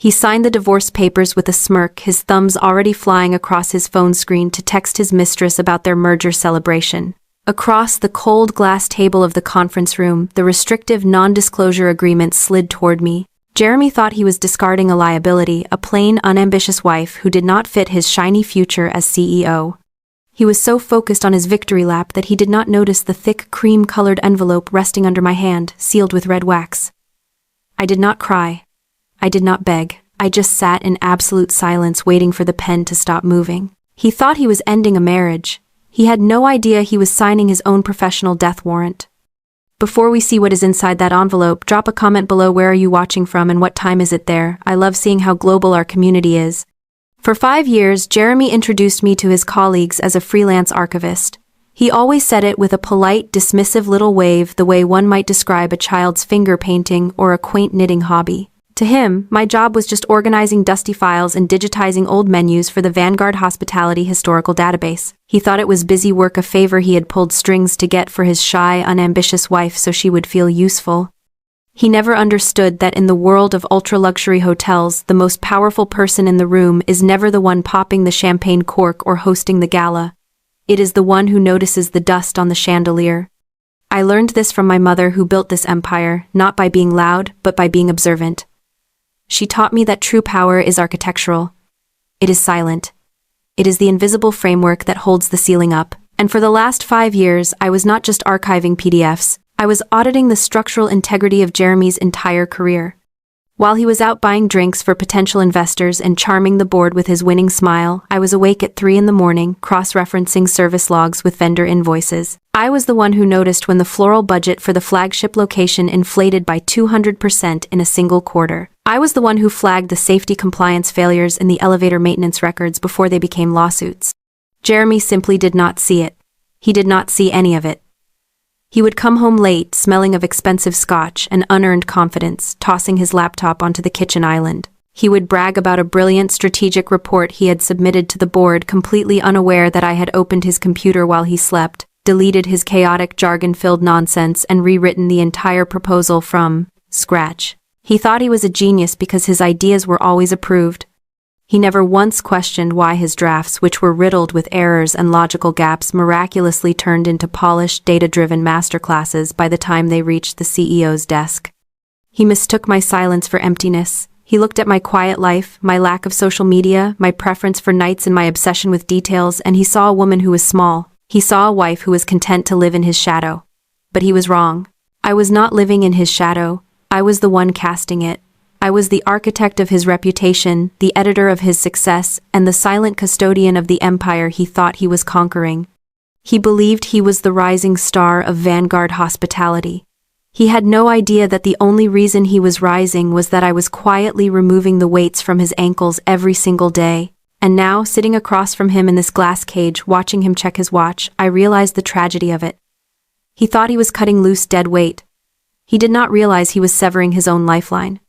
He signed the divorce papers with a smirk, his thumbs already flying across his phone screen to text his mistress about their merger celebration. Across the cold glass table of the conference room, the restrictive non-disclosure agreement slid toward me. Jeremy thought he was discarding a liability, a plain, unambitious wife who did not fit his shiny future as CEO. He was so focused on his victory lap that he did not notice the thick, cream-colored envelope resting under my hand, sealed with red wax. I did not cry. I did not beg. I just sat in absolute silence waiting for the pen to stop moving. He thought he was ending a marriage. He had no idea he was signing his own professional death warrant. Before we see what is inside that envelope, drop a comment below where are you watching from and what time is it there. I love seeing how global our community is. For 5 years, Jeremy introduced me to his colleagues as a freelance archivist. He always said it with a polite, dismissive little wave, the way one might describe a child's finger painting or a quaint knitting hobby. To him, my job was just organizing dusty files and digitizing old menus for the Vanguard Hospitality Historical Database. He thought it was busy work, a favor he had pulled strings to get for his shy, unambitious wife so she would feel useful. He never understood that in the world of ultra-luxury hotels, the most powerful person in the room is never the one popping the champagne cork or hosting the gala. It is the one who notices the dust on the chandelier. I learned this from my mother, who built this empire, not by being loud, but by being observant. She taught me that true power is architectural. It is silent. It is the invisible framework that holds the ceiling up. And for the last 5 years, I was not just archiving PDFs. I was auditing the structural integrity of Jeremy's entire career. While he was out buying drinks for potential investors and charming the board with his winning smile, I was awake at 3 a.m, cross-referencing service logs with vendor invoices. I was the one who noticed when the floral budget for the flagship location inflated by 200% in a single quarter. I was the one who flagged the safety compliance failures in the elevator maintenance records before they became lawsuits. Jeremy simply did not see it. He did not see any of it. He would come home late, smelling of expensive scotch and unearned confidence, tossing his laptop onto the kitchen island. He would brag about a brilliant strategic report he had submitted to the board, completely unaware that I had opened his computer while he slept, deleted his chaotic, jargon-filled nonsense, and rewritten the entire proposal from scratch. He thought he was a genius because his ideas were always approved. He never once questioned why his drafts, which were riddled with errors and logical gaps, miraculously turned into polished, data-driven masterclasses by the time they reached the CEO's desk. He mistook my silence for emptiness. He looked at my quiet life, my lack of social media, my preference for nights, and my obsession with details, and he saw a woman who was small. He saw a wife who was content to live in his shadow. But he was wrong. I was not living in his shadow. I was the one casting it. I was the architect of his reputation, the editor of his success, and the silent custodian of the empire he thought he was conquering. He believed he was the rising star of Vanguard Hospitality. He had no idea that the only reason he was rising was that I was quietly removing the weights from his ankles every single day. And now, sitting across from him in this glass cage, watching him check his watch, I realized the tragedy of it. He thought he was cutting loose dead weight. He did not realize he was severing his own lifeline.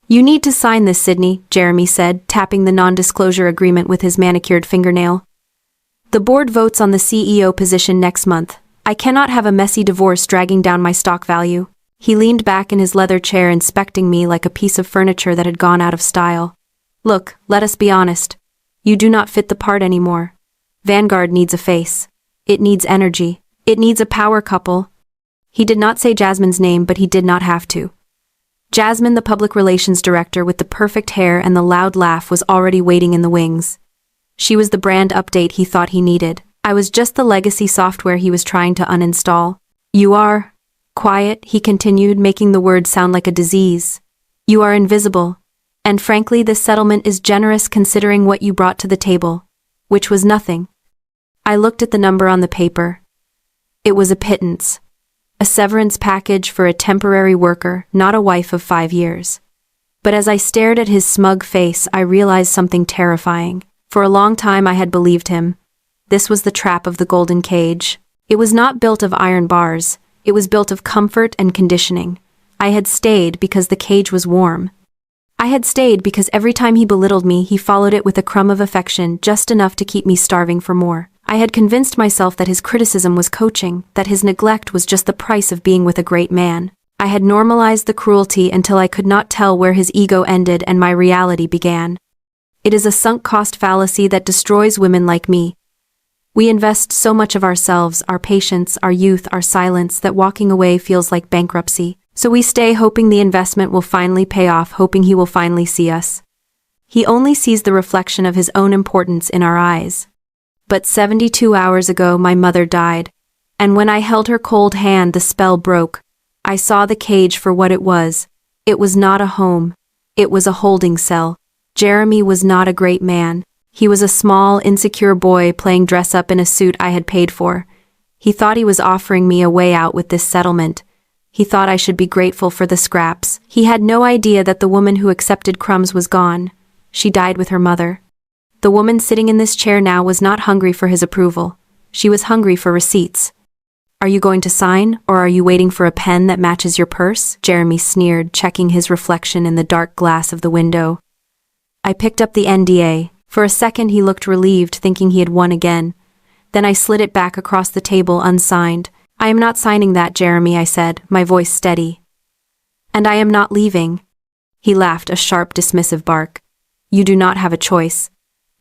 "You need to sign this, Sydney," Jeremy said, tapping the non-disclosure agreement with his manicured fingernail. "The board votes on the CEO position next month. I cannot have a messy divorce dragging down my stock value." He leaned back in his leather chair, inspecting me like a piece of furniture that had gone out of style. "Look, let us be honest. You do not fit the part anymore. Vanguard needs a face. It needs energy. It needs a power couple." He did not say Jasmine's name, but he did not have to. Jasmine, the public relations director with the perfect hair and the loud laugh, was already waiting in the wings. She was the brand update he thought he needed. I was just the legacy software he was trying to uninstall. "You are quiet," he continued, making the word sound like a disease. "You are invisible. And frankly, this settlement is generous considering what you brought to the table," which was nothing. I looked at the number on the paper. It was a pittance. A severance package for a temporary worker, not a wife of 5 years. But as I stared at his smug face, I realized something terrifying. For a long time I had believed him. This was the trap of the golden cage. It was not built of iron bars. It was built of comfort and conditioning. I had stayed because the cage was warm. I had stayed because every time he belittled me, he followed it with a crumb of affection, just enough to keep me starving for more. I had convinced myself that his criticism was coaching, that his neglect was just the price of being with a great man. I had normalized the cruelty until I could not tell where his ego ended and my reality began. It is a sunk cost fallacy that destroys women like me. We invest so much of ourselves, our patience, our youth, our silence, that walking away feels like bankruptcy. So we stay hoping the investment will finally pay off, hoping he will finally see us. He only sees the reflection of his own importance in our eyes. But 72 hours ago my mother died, and when I held her cold hand the spell broke. I saw the cage for what it was. It was not a home. It was a holding cell. Jeremy was not a great man. He was a small, insecure boy playing dress-up in a suit I had paid for. He thought he was offering me a way out with this settlement. He thought I should be grateful for the scraps. He had no idea that the woman who accepted crumbs was gone. She died with her mother. The woman sitting in this chair now was not hungry for his approval. She was hungry for receipts. "Are you going to sign, or are you waiting for a pen that matches your purse?" Jeremy sneered, checking his reflection in the dark glass of the window. I picked up the NDA. For a second he looked relieved, thinking he had won again. Then I slid it back across the table unsigned. "I am not signing that, Jeremy," I said, my voice steady. "And I am not leaving." He laughed, a sharp, dismissive bark. "You do not have a choice.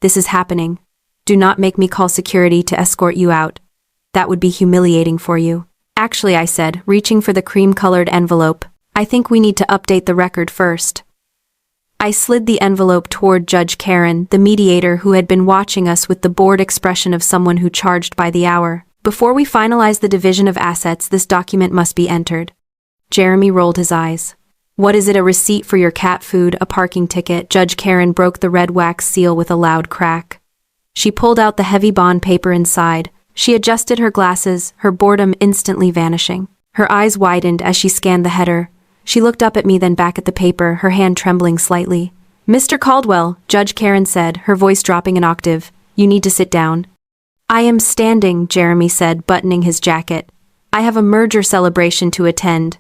This is happening. Do not make me call security to escort you out. That would be humiliating for you." "Actually," I said, reaching for the cream-colored envelope, "I think we need to update the record first." I slid the envelope toward Judge Karen, the mediator who had been watching us with the bored expression of someone who charged by the hour. "Before we finalize the division of assets, this document must be entered." Jeremy rolled his eyes. "What is it, a receipt for your cat food, a parking ticket?" Judge Karen broke the red wax seal with a loud crack. She pulled out the heavy bond paper inside. She adjusted her glasses, her boredom instantly vanishing. Her eyes widened as she scanned the header. She looked up at me, then back at the paper, her hand trembling slightly. "Mr. Caldwell," Judge Karen said, her voice dropping an octave, "you need to sit down." "I am standing," Jeremy said, buttoning his jacket. "I have a merger celebration to attend."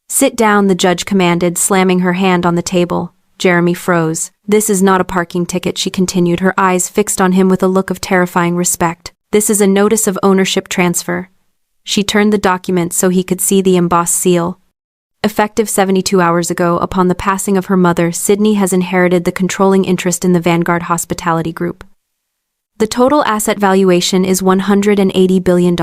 "Sit down," the judge commanded, slamming her hand on the table. Jeremy froze. "This is not a parking ticket," she continued, her eyes fixed on him with a look of terrifying respect. "This is a notice of ownership transfer." She turned the document so he could see the embossed seal. "Effective 72 hours ago, upon the passing of her mother, Sydney has inherited the controlling interest in the Vanguard Hospitality Group. The total asset valuation is $180 billion.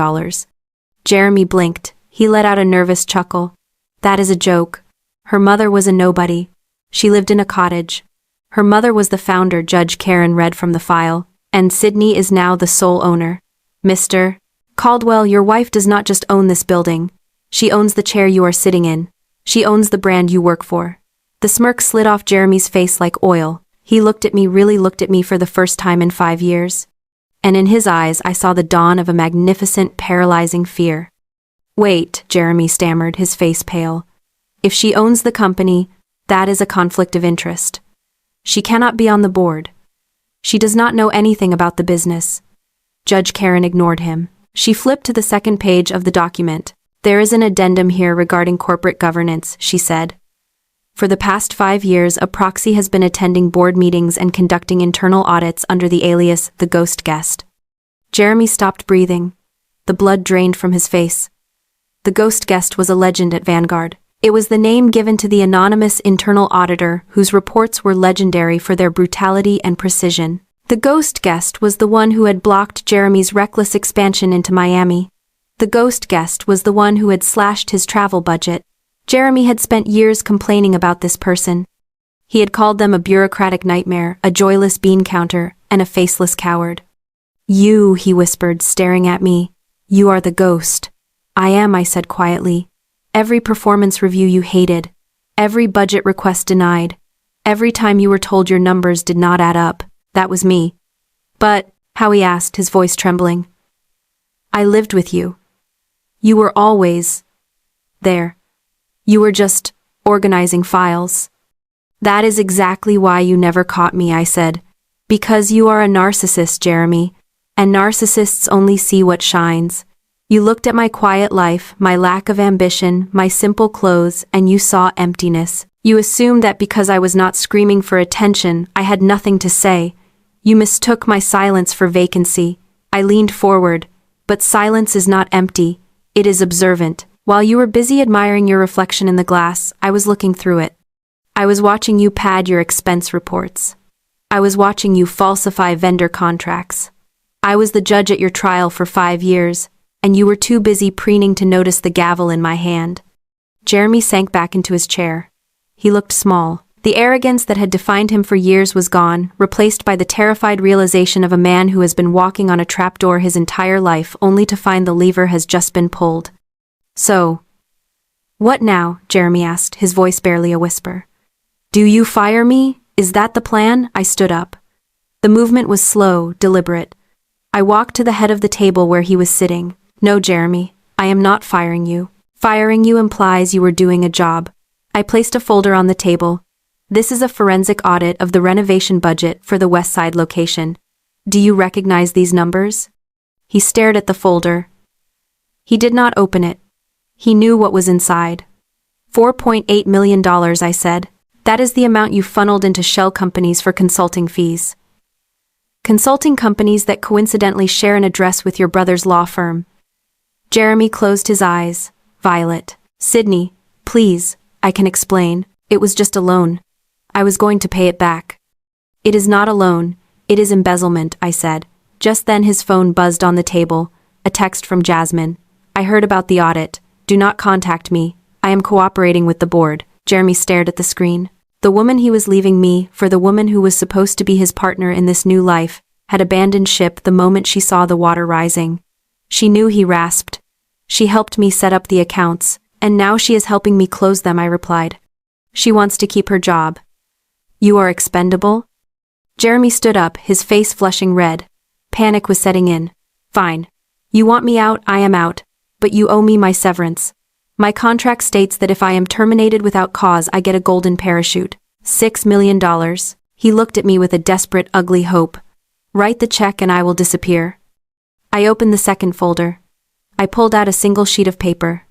Jeremy blinked. He let out a nervous chuckle. "That is a joke. Her mother was a nobody. She lived in a cottage. Her mother was the founder," Judge Karen read from the file, "and Sydney is now the sole owner. Mr. Caldwell, your wife does not just own this building. She owns the chair you are sitting in. She owns the brand you work for." The smirk slid off Jeremy's face like oil. He looked at me, really looked at me for the first time in 5 years. And in his eyes I saw the dawn of a magnificent, paralyzing fear. "Wait," Jeremy stammered, his face pale. "If she owns the company, that is a conflict of interest. She cannot be on the board. She does not know anything about the business." Judge Karen ignored him. She flipped to the second page of the document. "There is an addendum here regarding corporate governance," she said. "For the past 5 years, a proxy has been attending board meetings and conducting internal audits under the alias The Ghost Guest." Jeremy stopped breathing. The blood drained from his face. The Ghost Guest was a legend at Vanguard. It was the name given to the anonymous internal auditor whose reports were legendary for their brutality and precision. The Ghost Guest was the one who had blocked Jeremy's reckless expansion into Miami. The Ghost Guest was the one who had slashed his travel budget. Jeremy had spent years complaining about this person. He had called them a bureaucratic nightmare, a joyless bean counter, and a faceless coward. "You," he whispered, staring at me. "You are the ghost." "I am," I said quietly. "Every performance review you hated. Every budget request denied. Every time you were told your numbers did not add up. That was me." "But," Howie asked, his voice trembling, "I lived with you. You were always there. You were just organizing files." "That is exactly why you never caught me," I said. "Because you are a narcissist, Jeremy. And narcissists only see what shines. You looked at my quiet life, my lack of ambition, my simple clothes, and you saw emptiness. You assumed that because I was not screaming for attention, I had nothing to say. You mistook my silence for vacancy." I leaned forward. "But silence is not empty. It is observant. While you were busy admiring your reflection in the glass, I was looking through it. I was watching you pad your expense reports. I was watching you falsify vendor contracts. I was the judge at your trial for 5 years, and you were too busy preening to notice the gavel in my hand. Jeremy sank back into his chair. He looked small. The arrogance that had defined him for years was gone, replaced by the terrified realization of a man who has been walking on a trapdoor his entire life only to find the lever has just been pulled. So, what now? Jeremy asked, his voice barely a whisper. Do you fire me? Is that the plan? I stood up. The movement was slow, deliberate. I walked to the head of the table where he was sitting. No, Jeremy, I am not firing you. Firing you implies you were doing a job. I placed a folder on the table. This is a forensic audit of the renovation budget for the West Side location. Do you recognize these numbers? He stared at the folder. He did not open it. He knew what was inside. $4.8 million, I said. That is the amount you funneled into shell companies for consulting fees. Consulting companies that coincidentally share an address with your brother's law firm. Jeremy closed his eyes. Violet. Sydney, please, I can explain. It was just a loan. I was going to pay it back. It is not a loan, it is embezzlement, I said. Just then his phone buzzed on the table. A text from Jasmine. I heard about the audit. Do not contact me. I am cooperating with the board. Jeremy stared at the screen. The woman he was leaving me for, the woman who was supposed to be his partner in this new life, had abandoned ship the moment she saw the water rising. She knew, he rasped. She helped me set up the accounts, and now she is helping me close them, I replied. She wants to keep her job. You are expendable? Jeremy stood up, his face flushing red. Panic was setting in. Fine. You want me out, I am out. But you owe me my severance. My contract states that if I am terminated without cause, I get a golden parachute. $6 million. He looked at me with a desperate, ugly hope. Write the check and I will disappear. I opened the second folder. I pulled out a single sheet of paper.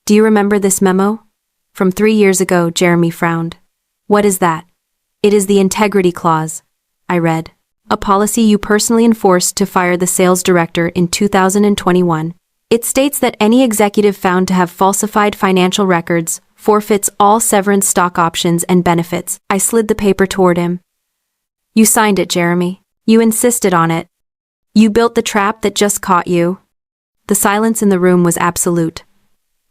Do you remember this memo? From 3 years ago, Jeremy frowned. What is that? It is the integrity clause. I read. A policy you personally enforced to fire the sales director in 2021. It states that any executive found to have falsified financial records forfeits all severance stock options and benefits. I slid the paper toward him. You signed it, Jeremy. You insisted on it. You built the trap that just caught you. The silence in the room was absolute.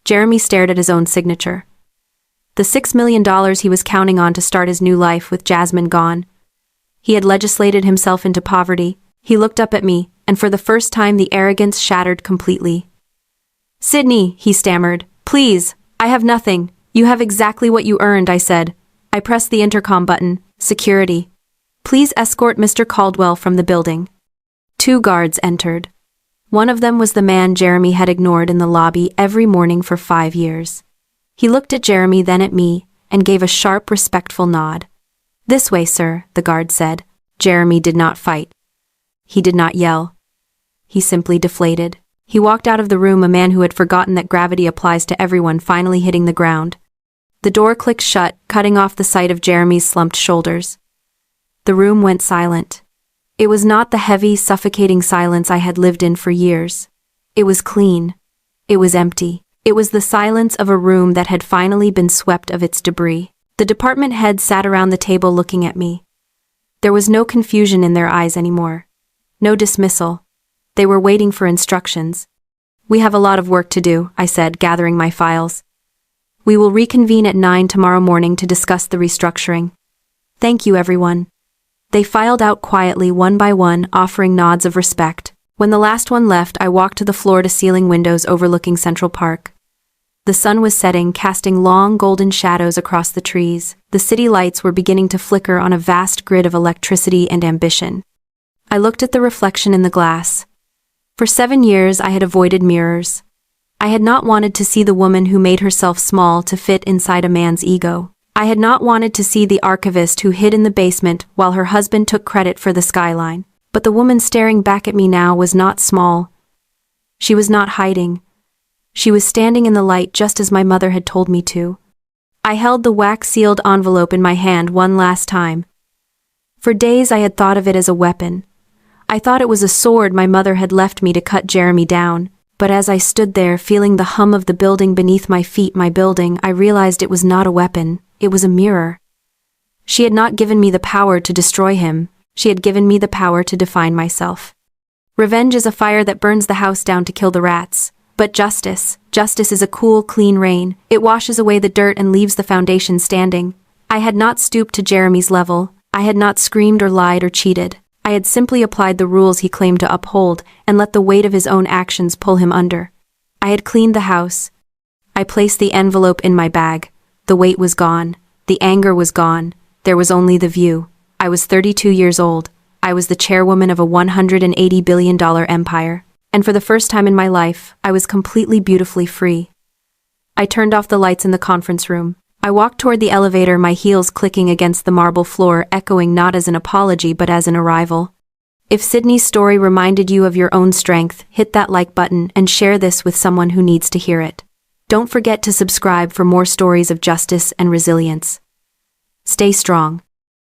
Jeremy stared at his own signature. The $6 million he was counting on to start his new life with Jasmine gone. He had legislated himself into poverty. He looked up at me, and for the first time the arrogance shattered completely. Sydney, he stammered. Please, I have nothing. You have exactly what you earned, I said. I pressed the intercom button. Security. Please escort Mr. Caldwell from the building. 2 guards entered. One of them was the man Jeremy had ignored in the lobby every morning for 5 years. He looked at Jeremy, then at me, and gave a sharp, respectful nod. This way, sir, the guard said. Jeremy did not fight. He did not yell. He simply deflated. He walked out of the room, a man who had forgotten that gravity applies to everyone, finally hitting the ground. The door clicked shut, cutting off the sight of Jeremy's slumped shoulders. The room went silent. It was not the heavy, suffocating silence I had lived in for years. It was clean. It was empty. It was the silence of a room that had finally been swept of its debris. The department heads sat around the table looking at me. There was no confusion in their eyes anymore. No dismissal. They were waiting for instructions. We have a lot of work to do, I said, gathering my files. We will reconvene at 9 tomorrow morning to discuss the restructuring. Thank you, everyone. They filed out quietly, one by one, offering nods of respect. When the last one left, I walked to the floor-to-ceiling windows overlooking Central Park. The sun was setting, casting long golden shadows across the trees. The city lights were beginning to flicker on a vast grid of electricity and ambition. I looked at the reflection in the glass. For 7 years, I had avoided mirrors. I had not wanted to see the woman who made herself small to fit inside a man's ego. I had not wanted to see the archivist who hid in the basement while her husband took credit for the skyline. But the woman staring back at me now was not small. She was not hiding. She was standing in the light just as my mother had told me to. I held the wax-sealed envelope in my hand one last time. For days I had thought of it as a weapon. I thought it was a sword my mother had left me to cut Jeremy down. But as I stood there, feeling the hum of the building beneath my feet, I realized it was not a weapon, it was a mirror. She had not given me the power to destroy him, she had given me the power to define myself. Revenge is a fire that burns the house down to kill the rats. But justice is a cool, clean rain. It washes away the dirt and leaves the foundation standing. I had not stooped to Jeremy's level. I had not screamed or lied or cheated. I had simply applied the rules he claimed to uphold and let the weight of his own actions pull him under. I had cleaned the house. I placed the envelope in my bag. The weight was gone. The anger was gone. There was only the view. I was 32 years old. I was the chairwoman of a $180 billion empire. And for the first time in my life, I was completely beautifully free. I turned off the lights in the conference room. I walked toward the elevator, my heels clicking against the marble floor, echoing not as an apology but as an arrival. If Sydney's story reminded you of your own strength, hit that like button and share this with someone who needs to hear it. Don't forget to subscribe for more stories of justice and resilience. Stay strong.